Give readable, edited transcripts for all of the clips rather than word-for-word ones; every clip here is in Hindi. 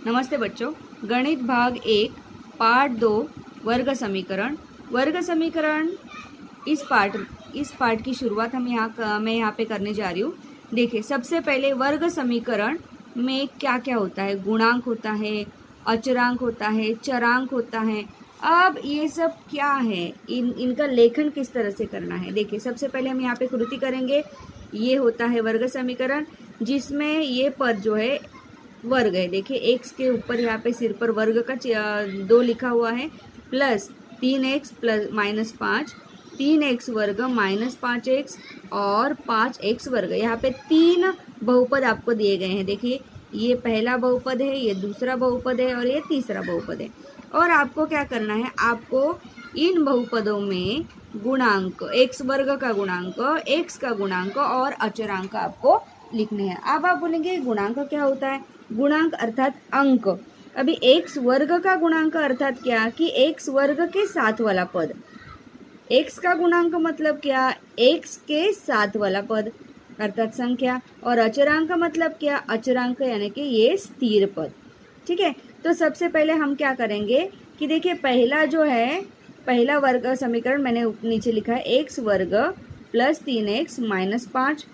नमस्ते बच्चों, गणित भाग 1 पार्ट 2 वर्ग समीकरण। वर्ग समीकरण इस पार्ट की शुरुआत मैं यहाँ पे करने जा रही हूँ। देखिए, सबसे पहले वर्ग समीकरण में क्या क्या होता है। गुणांक होता है, अचरांक होता है, चरांक होता है। अब ये सब क्या है, इनका लेखन किस तरह से करना है। देखिए, सबसे पहले हम यहाँ पे कृति करेंगे। ये होता है वर्ग समीकरण, जिसमें ये पद जो है वर्ग है। देखिए, एक्स के ऊपर यहाँ पे सिर पर वर्ग का 2 लिखा हुआ है, प्लस 3x प्लस -5, 3x वर्ग -5x और 5x वर्ग। यहाँ पे 3 बहुपद आपको दिए गए हैं। देखिए, ये पहला बहुपद है, ये दूसरा बहुपद है और ये तीसरा बहुपद है। और आपको क्या करना है, आपको इन बहुपदों में गुणांक, एक्स वर्ग का गुणांक, एक्स का गुणांक और अचरांक आपको लिखने हैं। अब आप बोलेंगे गुणांक क्या होता है। गुणांक अर्थात अंक। अभी एक्स वर्ग का गुणांक अर्थात क्या, कि एक्स वर्ग के साथ वाला पद। एक्स का गुणांक मतलब क्या, एक्स के साथ वाला पद अर्थात संख्या। और अचरांक मतलब क्या, अचरांक यानी कि ये स्थिर पद। ठीक है, तो सबसे पहले हम क्या करेंगे कि देखिए, पहला जो है, पहला वर्ग समीकरण मैंने नीचे लिखा है एक्स वर्ग प्लस 3x -5।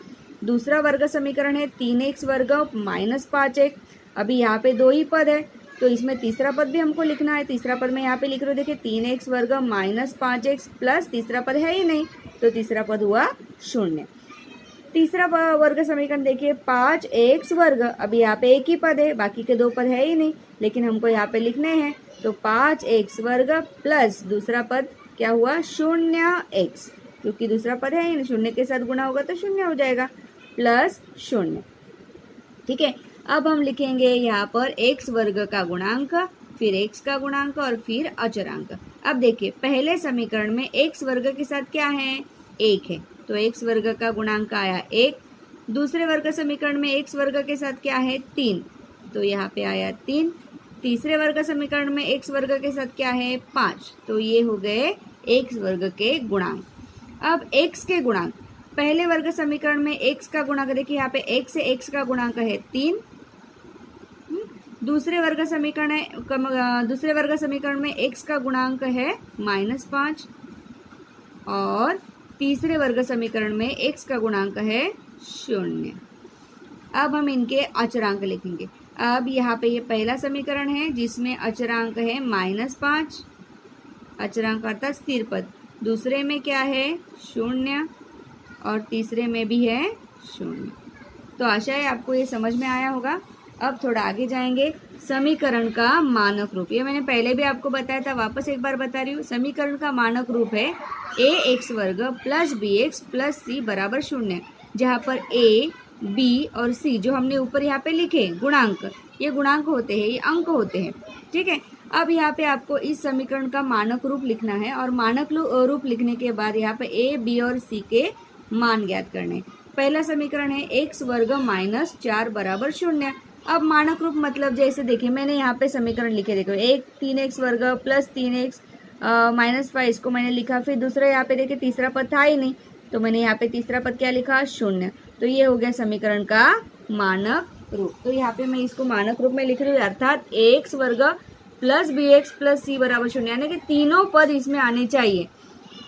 दूसरा वर्ग समीकरण है 3x वर्ग -5x। अभी यहाँ पे 2 ही पद है, तो इसमें तीसरा पद भी हमको लिखना है। तीसरा पद मैं यहाँ पे लिख रही हूँ। देखिए, 3x वर्ग -5x प्लस तीसरा पद है ही नहीं, तो तीसरा पद हुआ 0। तीसरा वर्ग समीकरण देखिए 5x वर्ग। अभी यहाँ पे एक ही पद है, बाकी के 2 पद है ही नहीं, लेकिन हमको यहाँ पे लिखने हैं। तो 5x वर्ग प्लस दूसरा पद क्या हुआ, 0x, क्योंकि दूसरा पद है ही नहीं, 0 के साथ गुणा होगा तो 0 हो जाएगा, प्लस 0। ठीक है, अब हम लिखेंगे यहाँ पर x वर्ग का गुणांक, फिर x का गुणांक और फिर अचरांक। अब देखिए, पहले समीकरण में x वर्ग के साथ क्या है, 1 है, तो x वर्ग का गुणांक आया 1। दूसरे वर्ग समीकरण में x वर्ग के साथ क्या है, 3, तो यहाँ पे आया 3। तीसरे वर्ग समीकरण में x वर्ग के साथ क्या है, 5, तो ये हो गए x वर्ग के गुणांक। अब x के गुणांक, पहले वर्ग समीकरण में x का गुणांक देखिए, यहाँ पे x से x का गुणांक है 3। दूसरे वर्ग समीकरण में x का गुणांक है -5 और तीसरे वर्ग समीकरण में x का गुणांक है 0। अब हम इनके अचरांक लिखेंगे। अब यहाँ पे ये पहला समीकरण है जिसमें अचरांक है -5, अचरांक अर्थात स्थिर पद। दूसरे में क्या है, 0 और तीसरे में भी है 0। तो आशा है आपको ये समझ में आया होगा। अब थोड़ा आगे जाएंगे। समीकरण का मानक रूप, ये मैंने पहले भी आपको बताया था, वापस एक बार बता रही हूँ। समीकरण का मानक रूप है ax वर्ग प्लस bx प्लस c बराबर 0, जहाँ पर a, b और c जो हमने ऊपर यहाँ पे लिखे गुणांक, ये गुणांक होते हैं, ये अंक होते हैं। ठीक है, अब यहाँ पे आपको इस समीकरण का मानक रूप लिखना है और मानक रूप लिखने के बाद यहाँ पे a, b और c के मान ज्ञात करने। पहला समीकरण है x वर्ग -4 बराबर 0। अब मानक रूप मतलब जैसे देखिए, मैंने यहाँ पे समीकरण लिखे, देखो, एक 3x वर्ग प्लस 3x -5 इसको मैंने लिखा। फिर दूसरा यहाँ पे देखिए, तीसरा पद था ही नहीं, तो मैंने यहाँ पे तीसरा पद क्या लिखा, 0। तो ये हो गया समीकरण का मानक रूप। तो यहाँ पे मैं इसको मानक रूप में लिख रही हूँ, अर्थात ax वर्ग प्लस bx प्लस c बराबर 0, यानी कि तीनों पद इसमें आने चाहिए,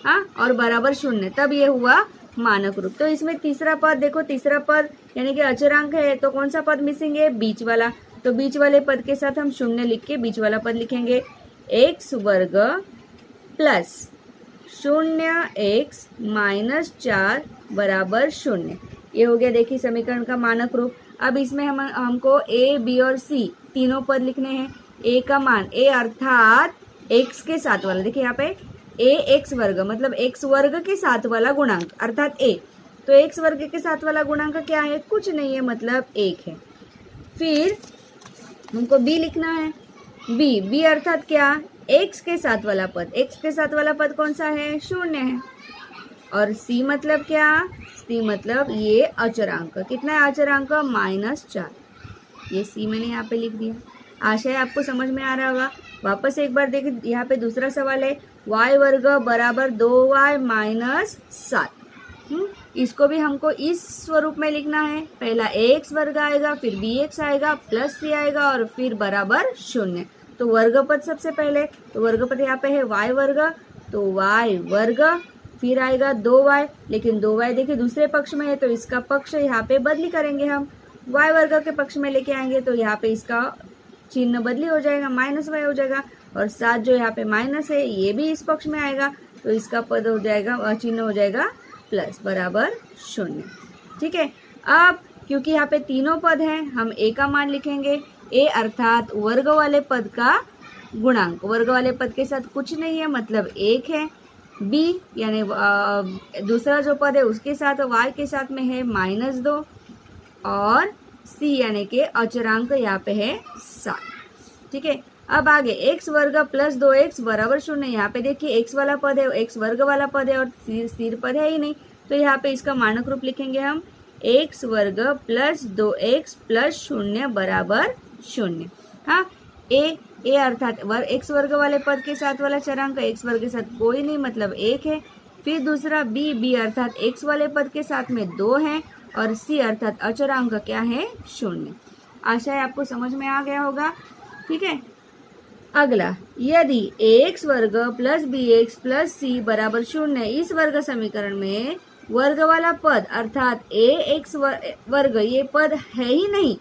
हाँ, और बराबर 0, तब ये हुआ मानक रूप। तो इसमें तीसरा पद देखो, तीसरा पद यानी कि अचरांक है, तो कौन सा पद मिसिंग है, बीच वाला। तो बीच वाले पद के साथ हम 0 लिख के बीच वाला पद लिखेंगे। x वर्ग प्लस 0x -4 बराबर 0, ये हो गया देखिए समीकरण का मानक रूप। अब इसमें हमको a, b और c तीनों पद लिखने हैं। a का मान, a अर्थात x के साथ वाला, देखिए यहाँ पे ax वर्ग मतलब x वर्ग के साथ वाला गुणांक अर्थात a, तो x वर्ग के साथ वाला गुणांक क्या है, कुछ नहीं है, मतलब 1 है। फिर हमको b लिखना है। b अर्थात क्या, x के साथ वाला पद, x के साथ वाला पद कौन सा है, 0 है। और c मतलब क्या, c मतलब ये अचरांक, कितना है अचरांक, -4, ये c मैंने यहाँ पे लिख दिया। आशा है आपको समझ में आ रहा होगा। वापस एक बार देखिए, यहाँ पे दूसरा सवाल है y वर्ग बराबर 2y -7। इसको भी हमको इस स्वरूप में लिखना है। पहला ax वर्ग आएगा, फिर bx आएगा, प्लस c आएगा और फिर बराबर 0। तो वर्गपद सबसे पहले, तो वर्गपद यहाँ पे है y वर्ग, तो y वर्ग, फिर आएगा 2y, लेकिन 2y देखिए दूसरे पक्ष में है तो इसका पक्ष यहाँ पे बदली करेंगे हम, y वर्ग के पक्ष में लेके आएंगे तो यहाँ पे इसका चिन्ह बदली हो जाएगा, माइनस y हो जाएगा, और साथ जो यहाँ पे माइनस है ये भी इस पक्ष में आएगा तो इसका पद हो जाएगा, चिन्ह हो जाएगा प्लस बराबर 0। ठीक है। अब क्योंकि यहाँ पे तीनों पद हैं, हम a का मान लिखेंगे। a अर्थात वर्ग वाले पद का गुणांक, वर्ग वाले पद के साथ कुछ नहीं है मतलब 1 है। b यानी दूसरा जो पद है उसके साथ y के साथ में है -2, और c यानी कि अचरांक यहाँ पे है 7। ठीक है। अब आगे x वर्ग प्लस 2x बराबर 0। यहाँ पे देखिए x वाला पद है, x वर्ग वाला पद है और स्थिर पद है ही नहीं, तो यहाँ पे इसका मानक रूप लिखेंगे हम x वर्ग प्लस 2x प्लस 0 बराबर 0। हाँ, a अर्थात x वर्ग वाले पद के साथ वाला चरांक, x वर्ग के साथ कोई नहीं मतलब 1 है। फिर दूसरा b अर्थात x वाले पद के साथ में 2 है, और c अर्थात अचरांक क्या है 0। आशा है आपको समझ में आ गया होगा। ठीक है। अगला, यदि ax वर्ग प्लस bx प्लस c बराबर 0 इस वर्ग समीकरण में वर्ग वाला पद अर्थात ax वर्ग ये पद है ही नहीं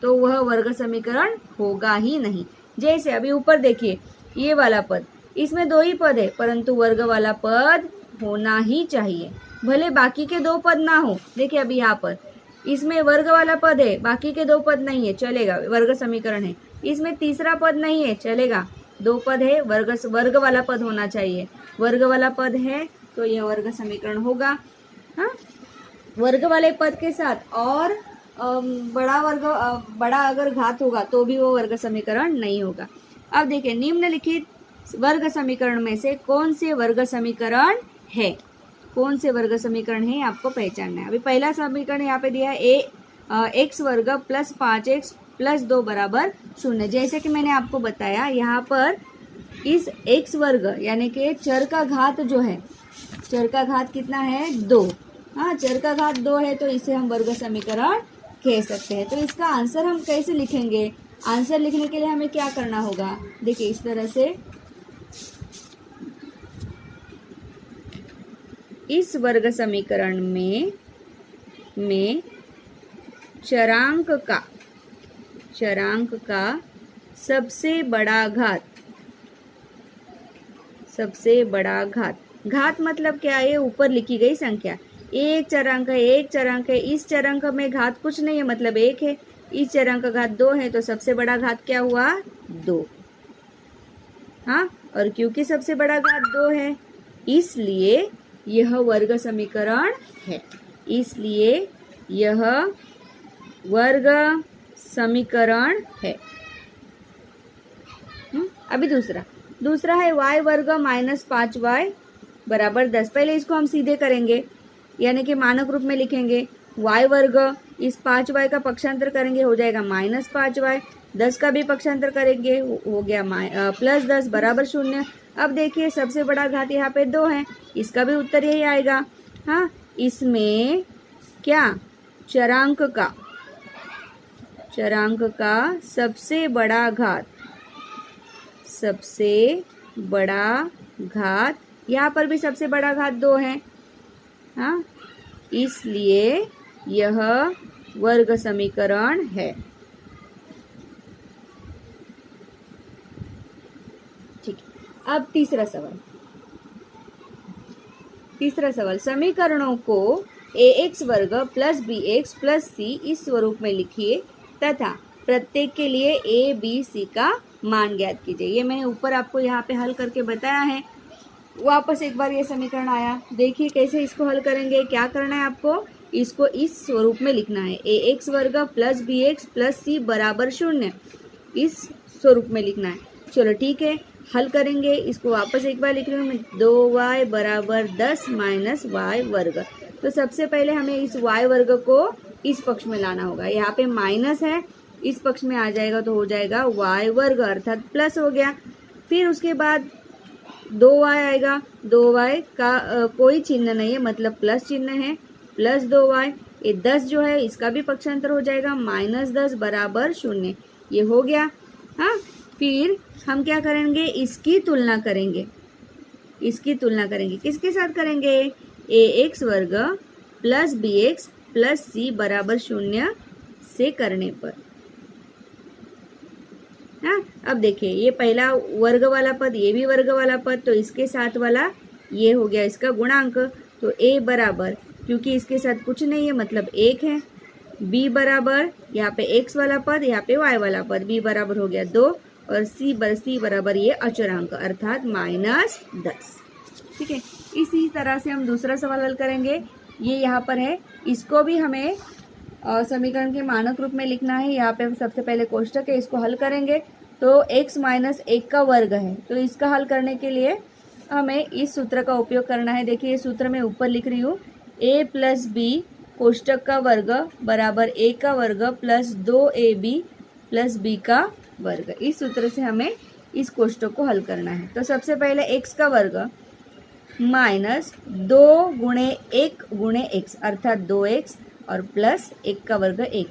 तो वह वर्ग समीकरण होगा ही नहीं। जैसे अभी ऊपर देखिए ये वाला पद, इसमें 2 ही पद है परंतु वर्ग वाला पद होना ही चाहिए, भले बाकी के 2 पद ना हो। देखिए अभी यहाँ पर इसमें वर्ग वाला पद है, बाकी के 2 पद नहीं है, चलेगा, वर्ग समीकरण है। इसमें तीसरा पद नहीं है, चलेगा, 2 पद है, वर्ग वाला पद होना चाहिए, वर्ग वाला पद है तो यह वर्ग समीकरण होगा। हाँ, वर्ग वाले पद के साथ और बड़ा अगर घात होगा तो भी वो वर्ग समीकरण नहीं होगा। अब देखिए निम्नलिखित वर्ग समीकरण में से कौन से वर्ग समीकरण है, कौन से वर्ग समीकरण है आपको पहचानना है। अभी पहला समीकरण यहाँ पे दिया है x वर्ग प्लस 5x प्लस 2 बराबर 0। जैसे कि मैंने आपको बताया यहाँ पर इस x वर्ग यानी कि चर का घात जो है, चर का घात कितना है 2। हाँ, चर का घात 2 है तो इसे हम वर्ग समीकरण कह सकते हैं। तो इसका आंसर हम कैसे लिखेंगे, आंसर लिखने के लिए हमें क्या करना होगा, देखिए इस तरह से इस वर्ग समीकरण में चरांक का सबसे बड़ा घात, घात मतलब क्या है, ऊपर लिखी गई संख्या। एक चरांक है, इस चरांक में घात कुछ नहीं है मतलब 1 है, इस चरांक का घात 2 है तो सबसे बड़ा घात क्या हुआ 2। हाँ, और क्योंकि सबसे बड़ा घात 2 है इसलिए यह वर्ग समीकरण है, इसलिए यह वर्ग समीकरण है। अभी दूसरा है y वर्ग माइनस 5y बराबर 10। पहले इसको हम सीधे करेंगे यानी कि मानक रूप में लिखेंगे y वर्ग, इस 5y का पक्षांतर करेंगे हो जाएगा माइनस 5y, 10 का भी पक्षांतर करेंगे हो गया प्लस 10 बराबर 0। अब देखिए सबसे बड़ा घात यहाँ पे 2 है, इसका भी उत्तर यही आएगा। हाँ, इसमें क्या चरांक का सबसे बड़ा घात यहाँ पर भी सबसे बड़ा घात 2 है। हाँ, इसलिए यह वर्ग समीकरण है। ठीक, अब तीसरा सवाल, समीकरणों को ax वर्ग प्लस bx प्लस c इस स्वरूप में लिखिए तथा प्रत्येक के लिए a b c का मान ज्ञात कीजिए। ये मैंने ऊपर आपको यहाँ पे हल करके बताया है। वापस एक बार ये समीकरण आया, देखिए कैसे इसको हल करेंगे। क्या करना है आपको, इसको इस स्वरूप में लिखना है ax वर्ग प्लस bx प्लस c बराबर 0, इस स्वरूप में लिखना है। चलो ठीक है, हल करेंगे। इसको वापस एक बार लिख रही हूँ मैं, 2y बराबर 10 माइनस y वर्ग। तो सबसे पहले हमें इस y वर्ग को इस पक्ष में लाना होगा, यहाँ पे माइनस है, इस पक्ष में आ जाएगा तो हो जाएगा y वर्ग अर्थात प्लस हो गया। फिर उसके बाद 2y आएगा, 2y का कोई चिन्ह नहीं है, मतलब प्लस चिन्ह है, प्लस 2y। ये 10 जो है इसका भी पक्षांतर हो जाएगा, -10 बराबर 0। ये हो गया। हाँ, फिर हम क्या करेंगे, इसकी तुलना करेंगे। इसकी तुलना करेंगे किसके साथ करेंगे, ax वर्ग प्लस bx प्लस c बराबर 0 से करने पर। हाँ, अब देखिए ये पहला वर्ग वाला पद, ये भी वर्ग वाला पद, तो इसके साथ वाला ये हो गया इसका गुणांक। तो a बराबर, क्योंकि इसके साथ कुछ नहीं है मतलब 1 है, b बराबर यहाँ पे x वाला पद, यहाँ पे y वाला पद, b बराबर हो गया 2 और c बराबर ये अचरांक अर्थात -10। ठीक है, इसी तरह से हम दूसरा सवाल हल करेंगे। ये यहाँ पर है, इसको भी हमें समीकरण के मानक रूप में लिखना है। यहाँ पे सबसे पहले कोष्टक है, इसको हल करेंगे तो x - 1 का वर्ग है, तो इसका हल करने के लिए हमें इस सूत्र का उपयोग करना है। देखिए ये सूत्र मैं ऊपर लिख रही हूँ, a प्लस बी कोष्टक का वर्ग बराबर a का वर्ग प्लस 2ab प्लस b का वर्ग। इस सूत्र से हमें इस कोष्टक को हल करना है। तो सबसे पहले x का वर्ग माइनस 2 गुणे 1 गुणे x अर्थात 2x और प्लस 1 का वर्ग 1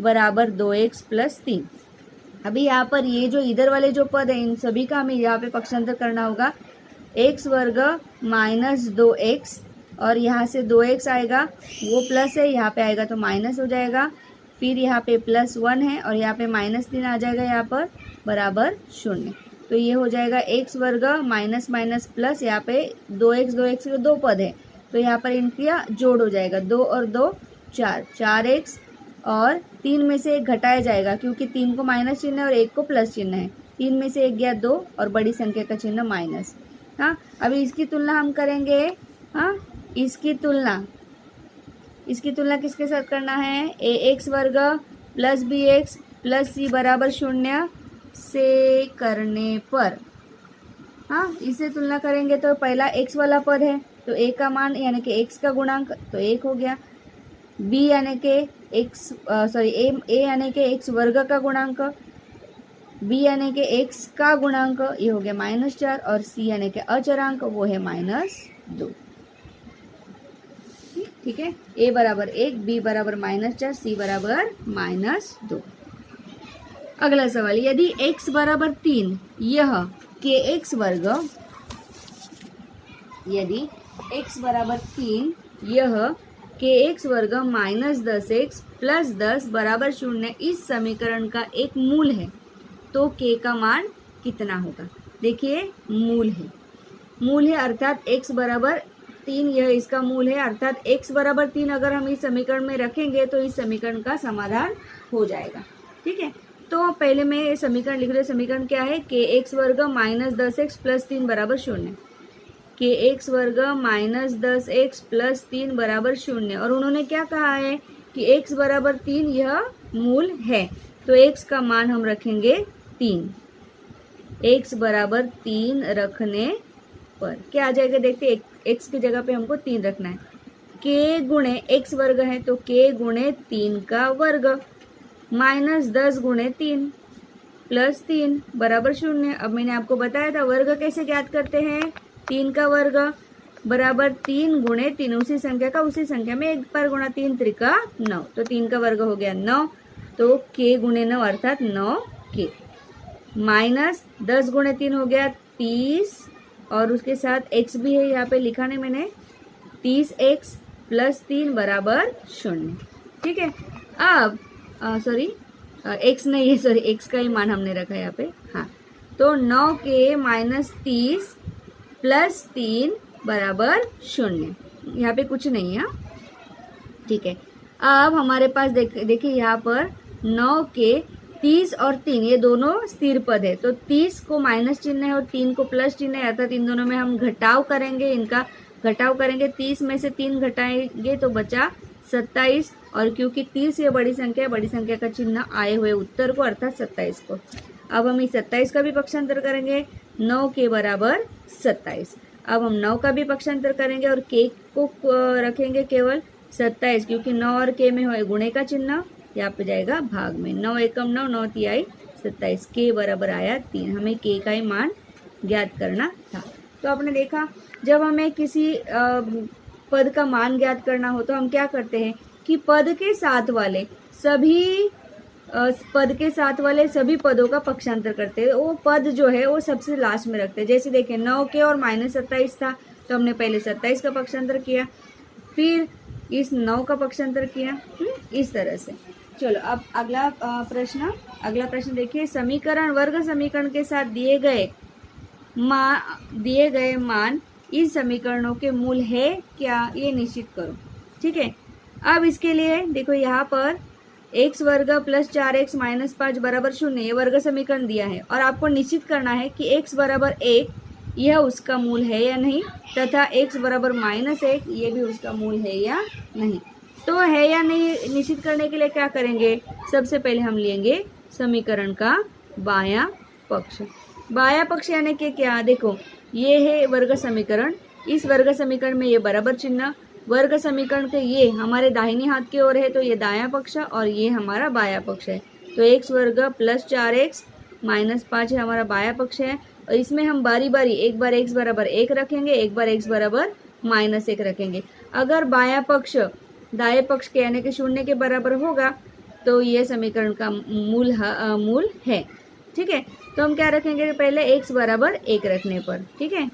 बराबर 2x प्लस 3। अभी यहाँ पर ये जो इधर वाले जो पद है इन सभी का हमें यहाँ पे पक्षांतर करना होगा। x वर्ग माइनस 2x और यहाँ से 2x आएगा, वो प्लस है, यहाँ पे आएगा तो माइनस हो जाएगा। फिर यहाँ पे प्लस 1 है और यहाँ पे -3 आ जाएगा यहाँ पर बराबर 0। तो ये हो जाएगा x वर्ग माइनस माइनस प्लस, यहाँ पे 2x के 2 पद है तो यहाँ पर इनका जोड़ हो जाएगा, 2 और 2 4x और 3 में से 1 घटाया जाएगा क्योंकि 3 को माइनस चिन्ह है और 1 को प्लस चिन्ह है। 3 में से 1 गया 2 और बड़ी संख्या का चिन्ह माइनस। हाँ, अभी इसकी तुलना हम करेंगे। हाँ, इसकी तुलना किसके साथ करना है, ax वर्ग प्लस bx प्लस c बराबर 0 से करने पर। हाँ, इसे तुलना करेंगे तो पहला x वाला पद है तो a का मान यानी कि x का गुणांक तो 1 हो गया, b यानी कि a यानी कि x वर्ग का गुणांक, b यानी कि x का गुणांक ये हो गया -4 और c यानी कि अचरांक वो है -2। ठीक है, a बराबर 1, b बराबर -4, c बराबर -2। अगला सवाल, यदि x बराबर 3 यह kx वर्ग, यदि x बराबर 3 यह kx वर्ग -10x प्लस 10 बराबर 0 इस समीकरण का एक मूल है तो k का मान कितना होगा। देखिए मूल है अर्थात x बराबर 3 यह इसका मूल है अर्थात x बराबर 3 अगर हम इस समीकरण में रखेंगे तो इस समीकरण का समाधान हो जाएगा। ठीक है, तो पहले मैं समीकरण लिख रही हूँ। समीकरण क्या है, kx वर्ग -10x प्लस 3 बराबर 0, kx वर्ग -10x प्लस 3 बराबर 0 और उन्होंने क्या कहा है कि x बराबर 3 यह मूल है तो x का मान हम रखेंगे 3। x बराबर 3 रखने पर क्या आ जाएगा, देखते x की जगह पे हमको 3 रखना है। k गुणे x वर्ग है तो k गुणे 3 का वर्ग -10 गुणे 3 प्लस 3 बराबर 0। अब मैंने आपको बताया था वर्ग कैसे ज्ञात करते हैं, 3 का वर्ग बराबर 3 गुणे 3 उसी संख्या में 1 पर गुणा 3 त्रिका 9 तो 3 का वर्ग हो गया 9 तो k गुणे 9 अर्थात 9k -10 गुणे 3 हो गया 30 और उसके साथ x भी है यहाँ पे लिखा नहीं मैंने, 30x प्लस 3 बराबर 0। ठीक है, अब x नहीं है, x का ही मान हमने रखा है यहाँ पे। हाँ, तो 9k -30 प्लस 3 बराबर 0, यहाँ पे कुछ नहीं है। ठीक है, अब हमारे पास देखिए यहाँ पर 9k 30 और 3 ये दोनों स्थिर पद है तो 30 को माइनस चिन्ह है और 3 को प्लस चिन्ह है अर्थात इन दोनों में हम घटाव करेंगे, इनका घटाव करेंगे। 30 में से 3 घटाएंगे तो बचा 27 और क्योंकि 30 ये बड़ी संख्या का चिन्ह आए हुए उत्तर को अर्थात 27 को। अब हम इस 27 का भी पक्षांतर करेंगे, 9 के बराबर 27। अब हम 9 का भी पक्षांतर करेंगे और k को रखेंगे केवल 27 क्योंकि 9 और k में हो गुणे का चिन्ह, यहाँ पे जाएगा भाग में। 9 एकम 9, 9 तिहाई 27, k बराबर आया 3। हमें k का ही मान ज्ञात करना था। तो आपने देखा जब हमें किसी पद का मान ज्ञात करना हो तो हम क्या करते हैं कि पद के साथ वाले सभी पदों का पक्षांतर करते हैं। वो पद जो है वो सबसे लास्ट में रखते हैं। जैसे देखें 9 के और -27 था तो हमने पहले 27 का पक्षांतर किया, फिर इस 9 का पक्षांतर किया, इस तरह से। चलो अब अगला प्रश्न देखिए। समीकरण वर्ग समीकरण के साथ दिए गए मान इस समीकरणों के मूल है क्या, ये निश्चित करो। ठीक है, अब इसके लिए देखो यहाँ पर x वर्ग प्लस 4x माइनस 5 बराबर 0 ये वर्ग समीकरण दिया है और आपको निश्चित करना है कि x बराबर 1 यह उसका मूल है या नहीं, तथा x बराबर -1 ये भी उसका मूल है या नहीं। तो है या नहीं निश्चित करने के लिए क्या करेंगे, सबसे पहले हम लेंगे समीकरण का बायां पक्ष। बायां पक्ष यानी कि क्या, देखो ये है वर्ग समीकरण, इस वर्ग समीकरण में ये बराबर चिन्ह, वर्ग समीकरण के ये हमारे दाहिनी हाथ की ओर है तो ये दायां पक्ष और ये हमारा बायां पक्ष है। तो x वर्ग प्लस 4x माइनस 5 है हमारा बायां पक्ष है। और इसमें हम बारी बारी एक बार x बराबर 1 रखेंगे, एक बार x बराबर -1 रखेंगे। अगर बायां पक्ष दाएं पक्ष के यानी कि 0 के बराबर होगा तो ये समीकरण का मूल है। ठीक है, तो हम क्या रखेंगे, पहले x बराबर 1 रखने पर। ठीक है,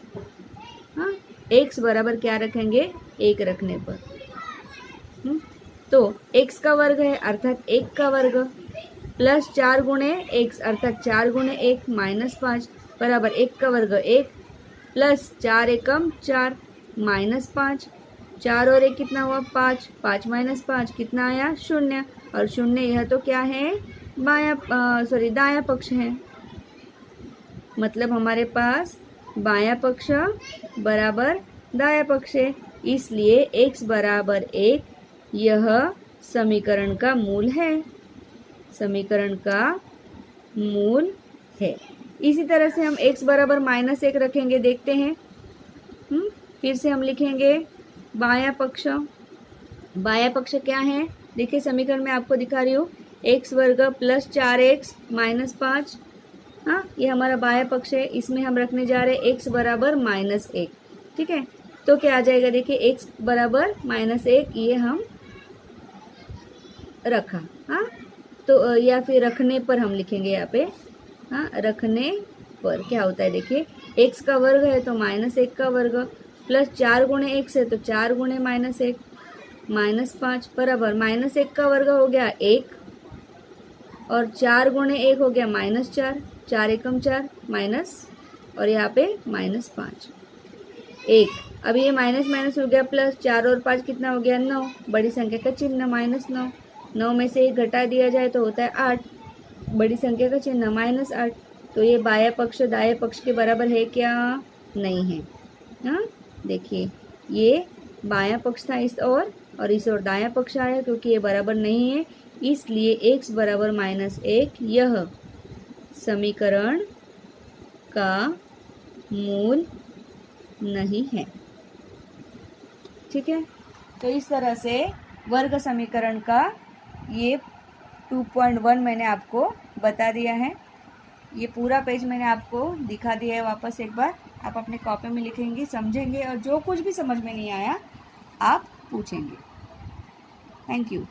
हाँ x बराबर क्या रखेंगे, 1 रखने पर। तो x का वर्ग है अर्थात 1 का वर्ग प्लस 4 गुणे x अर्थात 4 गुणे 1 माइनस 5 बराबर 1 का वर्ग 1 प्लस 4 एकम 4 माइनस 5, 4 और 1 कितना हुआ 5, 5 माइनस 5 कितना आया 0, और 0 यह तो क्या है दायां पक्ष है। मतलब हमारे पास बायां पक्ष बराबर दायां पक्ष है, इसलिए x बराबर 1 यह समीकरण का मूल है, समीकरण का मूल है। इसी तरह से हम x बराबर -1 रखेंगे, देखते हैं। फिर से हम लिखेंगे बायां पक्ष। बायां पक्ष क्या है, देखिए समीकरण में आपको दिखा रही हूँ, x वर्ग प्लस 4x माइनस 5, हाँ ये हमारा बायां पक्ष है। इसमें हम रखने जा रहे हैं x बराबर -1। ठीक है, तो क्या आ जाएगा, देखिए x बराबर -1 ये हम रखा, हाँ तो या फिर रखने पर हम लिखेंगे यहाँ पे, हाँ रखने पर क्या होता है, देखिए x का वर्ग है तो -1 का वर्ग प्लस 4 गुणे x है तो 4 गुणे -1 -5 बराबर -1 का वर्ग हो गया 1 और 4 गुणे 1 हो गया -4, 4 एकम 4 माइनस और यहाँ पे -5 1। अब ये माइनस हो गया प्लस, 4 और 5 कितना हो गया 9, बड़ी संख्या का चिन्ह -9, 9 में से 1 घटा दिया जाए तो होता है 8, बड़ी संख्या का चिन्ह -8। तो ये बायां पक्ष दाएं पक्ष के बराबर है क्या, नहीं है। हाँ देखिए ये बायां पक्ष था इस और इस ओर दायां पक्ष आया, क्योंकि ये बराबर नहीं है इसलिए x बराबर -1 यह समीकरण का मूल नहीं है। ठीक है, तो इस तरह से वर्ग समीकरण का ये 2.1 मैंने आपको बता दिया है। ये पूरा पेज मैंने आपको दिखा दिया है। वापस एक बार आप अपने कॉपी में लिखेंगे, समझेंगे और जो कुछ भी समझ में नहीं आया आप पूछेंगे। Thank you.